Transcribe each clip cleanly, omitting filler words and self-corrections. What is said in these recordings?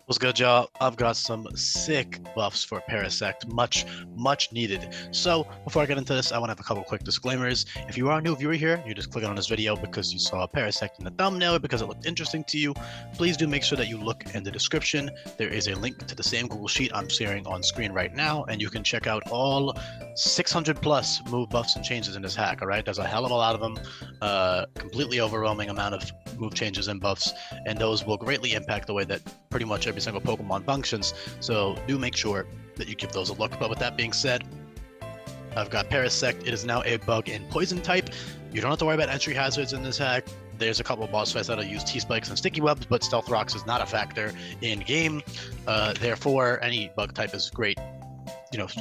What's good, y'all? I've got some sick buffs for Parasect, much needed. So before I get into this, I want to have a couple quick disclaimers. If you are a new viewer here, you're just clicking on this video because you saw Parasect in the thumbnail, because it looked interesting to you, please do make sure that you look in the description. There is a link to the same Google Sheet I'm sharing on screen right now, and you can check out all 600 plus move buffs and changes in this hack, all right? There's a hell of a lot of them, completely overwhelming amount of move changes and buffs, and those will greatly impact the way that pretty much every single Pokemon functions, so do make sure that you give those a look. But with that being said, I've got Parasect. It is now a bug and poison type. You don't have to worry about entry hazards in this hack. There's a couple of boss fights that'll use T-Spikes and Sticky Webs, but Stealth Rocks is not a factor in game. Therefore, any bug type is great,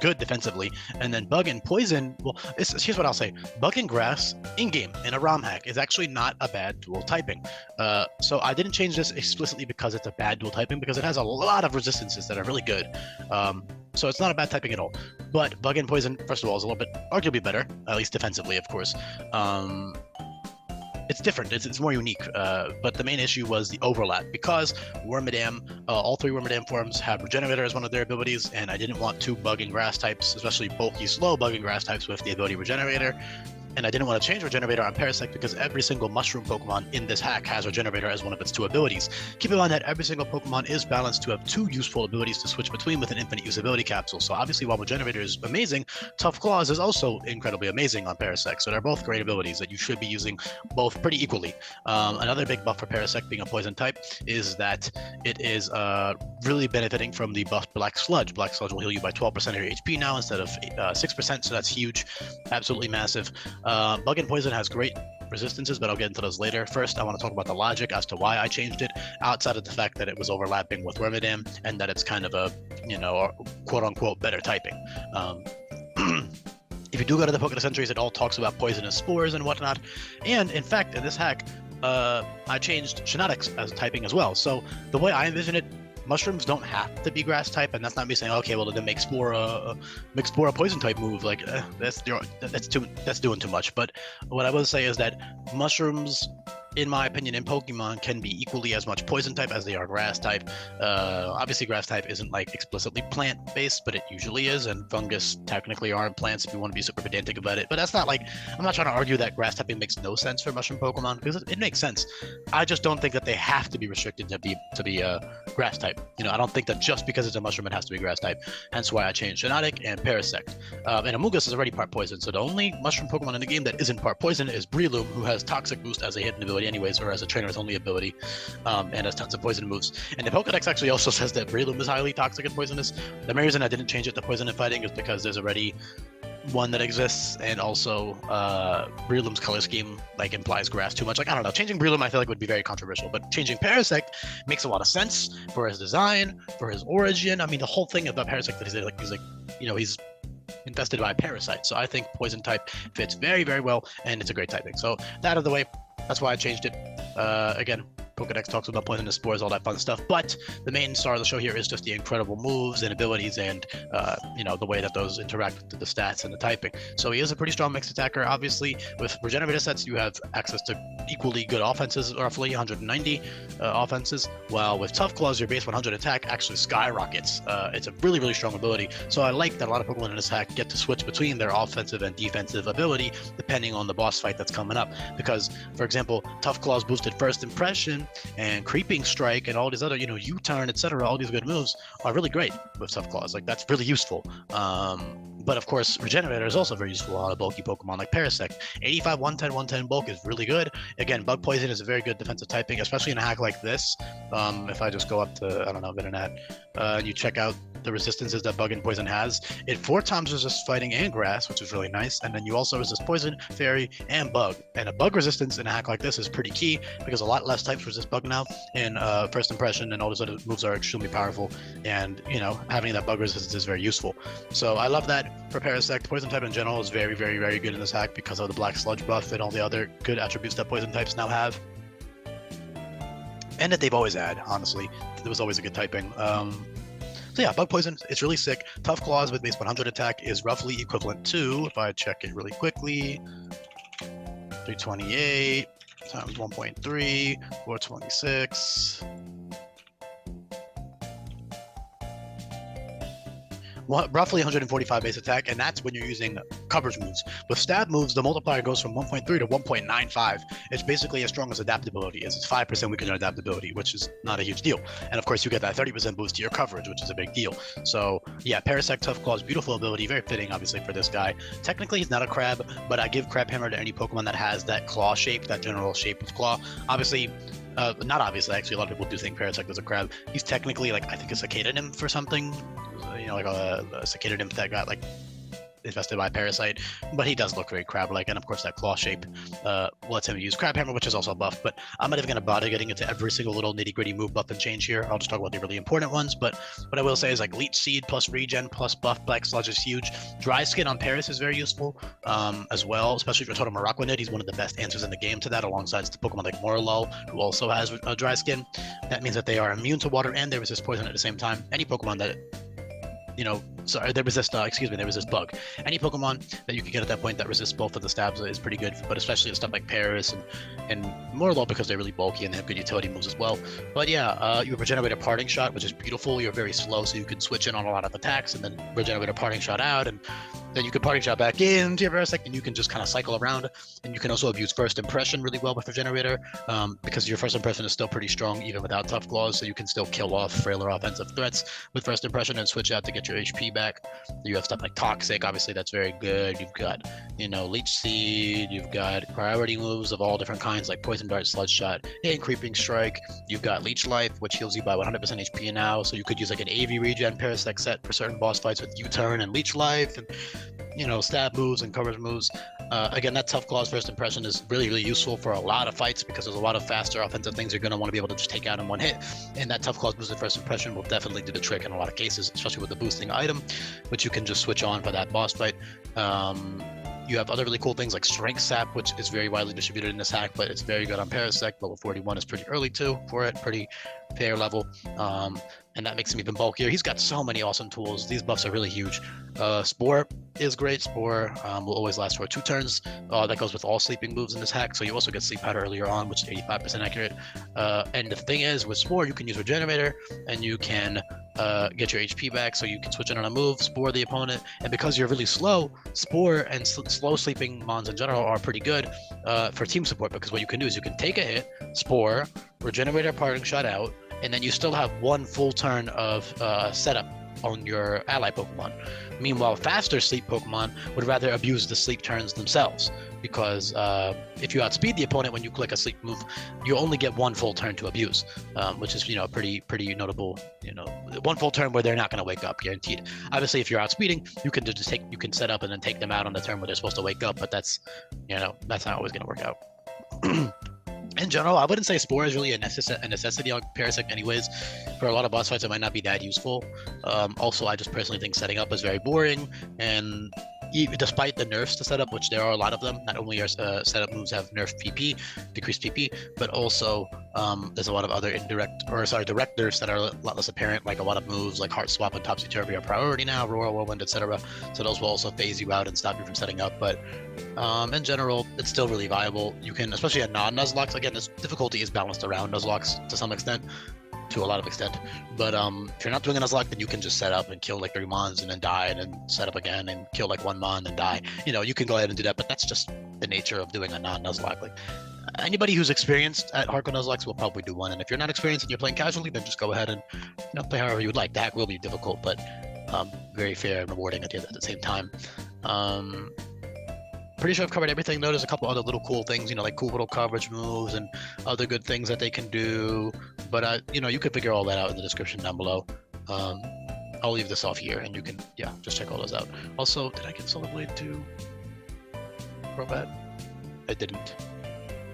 good defensively. And then bug and poison, well, here's what I'll say. Bug and grass in-game in a ROM hack is actually not a bad dual typing. So I didn't change this explicitly because it's a bad dual typing, because it has a lot of resistances that are really good. So it's not a bad typing at all. But bug and poison, first of all, is a little bit arguably better, at least defensively, of course. It's different, it's more unique, but the main issue was the overlap, because Wormadam, all three Wormadam forms have Regenerator as one of their abilities, and I didn't want two bug and grass types, especially bulky, slow bug and grass types with the ability Regenerator. And I didn't want to change Regenerator on Parasect because every single mushroom Pokemon in this hack has Regenerator as one of its two abilities. Keep in mind that every single Pokemon is balanced to have two useful abilities to switch between with an infinite usability capsule. So obviously, while Regenerator is amazing, Tough Claws is also incredibly amazing on Parasect. So they're both great abilities that you should be using both pretty equally. Another big buff for Parasect being a poison type is that it is really benefiting from the buff Black Sludge. Black Sludge will heal you by 12% of your HP now instead of 6%, so that's huge, absolutely massive. Bug and poison has great resistances, but I'll get into those later. First, I want to talk about the logic as to why I changed it, outside of the fact that it was overlapping with Wormadam and that it's kind of a, quote-unquote better typing. If you do go to the Pokédex entries, it all talks about poisonous spores and whatnot. And in fact, in this hack, I changed Genetics as typing as well. So the way I envision it, mushrooms don't have to be grass type, and that's not me saying, okay, well, then make Spore a poison type move. Like that's doing too much. But what I will say is that mushrooms, in my opinion, in Pokemon, can be equally as much poison type as they are grass type. Obviously, grass type isn't like explicitly plant based, but it usually is, and fungus technically aren't plants if you want to be super pedantic about it. But that's not like, I'm not trying to argue that grass typing makes no sense for mushroom Pokemon, because it makes sense. I just don't think that they have to be restricted to be grass type. I don't think that just because it's a mushroom it has to be grass type. Hence why I changed Genetic and Parasect. And Amoonguss is already part poison, so the only mushroom Pokemon in the game that isn't part poison is Breloom, who has Toxic Boost as a hidden ability anyways, or as a trainer's only ability, and has tons of poison moves. And the Pokedex actually also says that Breloom is highly toxic and poisonous. The main reason I didn't change it to poison and fighting is because there's already one that exists, and also Breloom's color scheme implies grass too much. I don't know, changing Breloom I feel like would be very controversial, but changing Parasect makes a lot of sense for his design, for his origin. I mean, the whole thing about Parasect that he's infested by a parasite, so I think poison type fits very, very well, and it's a great typing. So that out of the way, that's why I changed it. Again, Pokedex talks about poisonous spores, all that fun stuff, but the main star of the show here is just the incredible moves and abilities, and the way that those interact with the stats and the typing. So he is a pretty strong mixed attacker. Obviously, with Regenerator sets, you have access to equally good offenses, roughly 190 offenses, while with Tough Claws, your base 100 attack actually skyrockets. It's a really, really strong ability. So I like that a lot of Pokemon in this hack get to switch between their offensive and defensive ability depending on the boss fight that's coming up. Because, for example, Tough Claws boosted First Impression and Creeping Strike and all these other, U-turn, etc. All these good moves are really great with Tough Claws. That's really useful. But of course, Regenerator is also very useful on a bulky Pokemon like Parasect. 85, 110, 110 bulk is really good. Again, Bug Poison is a very good defensive typing, especially in a hack like this. If I just go up to, I don't know, Venonat, you check out the resistances that Bug and Poison has. It 4 times resists Fighting and Grass, which is really nice, and then you also resist Poison, Fairy, and Bug. And a Bug resistance in a hack like this is pretty key, because a lot less types resist Bug now, and First Impression and all those other moves are extremely powerful, and, having that Bug resistance is very useful. So I love that for Parasect. Poison type in general is very, very, very good in this hack because of the Black Sludge buff and all the other good attributes that Poison types now have. And that they've always had, honestly. It was always a good typing. So yeah, Bug Poison, it's really sick. Tough Claws with base 100 attack is roughly equivalent to, if I check it really quickly, 328 times 1.3, 426. roughly 145 base attack, and that's when you're using coverage moves. With stab moves, the multiplier goes from 1.3 to 1.95. It's basically as strong as adaptability is. It's 5% weaker than adaptability, which is not a huge deal. And of course, you get that 30% boost to your coverage, which is a big deal. So yeah, Parasect Tough Claw's beautiful ability, very fitting, obviously, for this guy. Technically, he's not a crab, but I give Crab Hammer to any Pokemon that has that claw shape, that general shape of claw. Obviously, not obviously, actually, a lot of people do think Parasect is a crab. He's technically, like, I think a cicada nymph or something, you know, like a cicada nymph that got, like, infested by a parasite, but he does look very crab-like, and of course that claw shape lets him use Crab Hammer, which is also buff. But I'm not even going to bother getting into every single little nitty-gritty move buff and change here. I'll just talk about the really important ones. But what I will say is, like, Leech Seed plus Regen plus buff Black Sludge is huge. Dry Skin on Paris is very useful as well, especially if you're Totem Araquanid. He's one of the best answers in the game to that, alongside the Pokemon like Morlul, who also has Dry Skin. That means that they are immune to water and they resist poison at the same time. Any Pokemon that, you know, sorry, they resist, they resist bug. Any Pokemon that you can get at that point that resists both of the stabs is pretty good, but especially stuff like Paris and Morlul, because they're really bulky and they have good utility moves as well. But yeah, you regenerate a Parting Shot, which is beautiful. You're very slow, so you can switch in on a lot of attacks and then regenerate a Parting Shot out, and then you can Parting Shot back into your Parasect, and you can just kind of cycle around. And you can also abuse First Impression really well with Regenerator, because your First Impression is still pretty strong even without Tough Claws, so you can still kill off frailer offensive threats with First Impression and switch out to get your HP back. You have stuff like Toxic, obviously that's very good. You've got, you know, Leech Seed, you've got priority moves of all different kinds like Poison Dart, Sludge Shot, and Creeping Strike. You've got Leech Life, which heals you by 100% HP now, so you could use like an AV Regen Parasect set for certain boss fights with U-Turn and Leech Life, and, you know, stab moves and coverage moves. Again, that Tough Claws First Impression is really, really useful for a lot of fights, because there's a lot of faster offensive things you're going to want to be able to just take out in one hit, and that Tough Claws boosted First Impression will definitely do the trick in a lot of cases, especially with the boosting item, which you can just switch on for that boss fight. You have other really cool things like Strength Sap, which is very widely distributed in this hack, but it's very good on Parasect. Level 41 is pretty early too for it, pretty fair level. And that makes him even bulkier. He's got so many awesome tools. These buffs are really huge. Spore is great. Spore will always last for 2 turns. That goes with all sleeping moves in this hack, so you also get Sleep Powder earlier on, which is 85% accurate. And the thing is, with Spore, you can use Regenerator, and you can get your HP back, so you can switch in on a move, Spore the opponent, and because you're really slow, Spore and slow sleeping mons in general are pretty good for team support, because what you can do is you can take a hit, Spore, Regenerate a Parting Shot out, and then you still have 1 full turn of setup on your ally Pokemon. Meanwhile, faster sleep Pokemon would rather abuse the sleep turns themselves, because if you outspeed the opponent when you click a sleep move, you only get 1 full turn to abuse, which is, you know, pretty notable. You know, 1 full turn where they're not going to wake up, guaranteed. Obviously, if you're outspeeding, you can just you can set up and then take them out on the turn where they're supposed to wake up, but that's, you know, that's not always going to work out. In general, I wouldn't say Spore is really a necessity on Parasect anyways. For a lot of boss fights, it might not be that useful. Also, I just personally think setting up is very boring, and despite the nerfs to setup, which there are a lot of them, not only are setup moves have nerfed PP, decreased PP, but also there's a lot of other direct nerfs that are a lot less apparent, like a lot of moves like Heart Swap and Topsy Turvy are priority now, Royal Whirlwind, etc. So those will also phase you out and stop you from setting up, but in general, it's still really viable. You can, especially at non-Nuzlocke, again, this difficulty is balanced around Nuzlocke to some extent, to a lot of extent, but if you're not doing a Nuzlocke, then you can just set up and kill like 3 mons and then die, and then set up again and kill like 1 mon and die. You know, you can go ahead and do that, but that's just the nature of doing a non-Nuzlocke. Like, anybody who's experienced at hardcore Nuzlocks will probably do one, and if you're not experienced and you're playing casually, then just go ahead and, you know, play however you would like. The hack will be difficult, but very fair and rewarding at the same time. Pretty sure I've covered everything, though. There's a couple other little cool things, you know, like cool little coverage moves and other good things that they can do. But, you know, you can figure all that out in the description down below. I'll leave this off here, and you can, yeah, just check all those out. Also, did I get Solar Blade to Crobat? I didn't.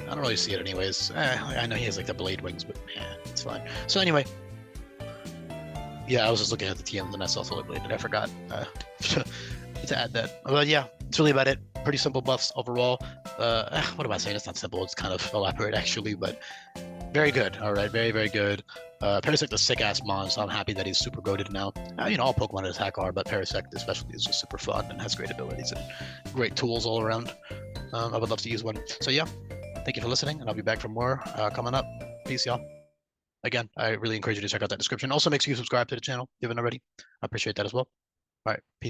I don't really see it anyways. I know he has like the blade wings, but yeah, it's fine. So anyway, yeah, I was just looking at the TMs and I saw Solar Blade, and I forgot to add that. But yeah, it's really about it. Pretty simple buffs overall. What am I saying? It's not simple. It's kind of elaborate actually, but very good. All right, very, very good. Parasect is sick-ass mon, so I'm happy that he's super goated now. You know, all Pokemon in this hack are, but Parasect especially is just super fun and has great abilities and great tools all around. I would love to use one. So yeah, thank you for listening, and I'll be back for more coming up. Peace, y'all. Again, I really encourage you to check out that description. Also, make sure you subscribe to the channel if you haven't already. I appreciate that as well. All right, peace.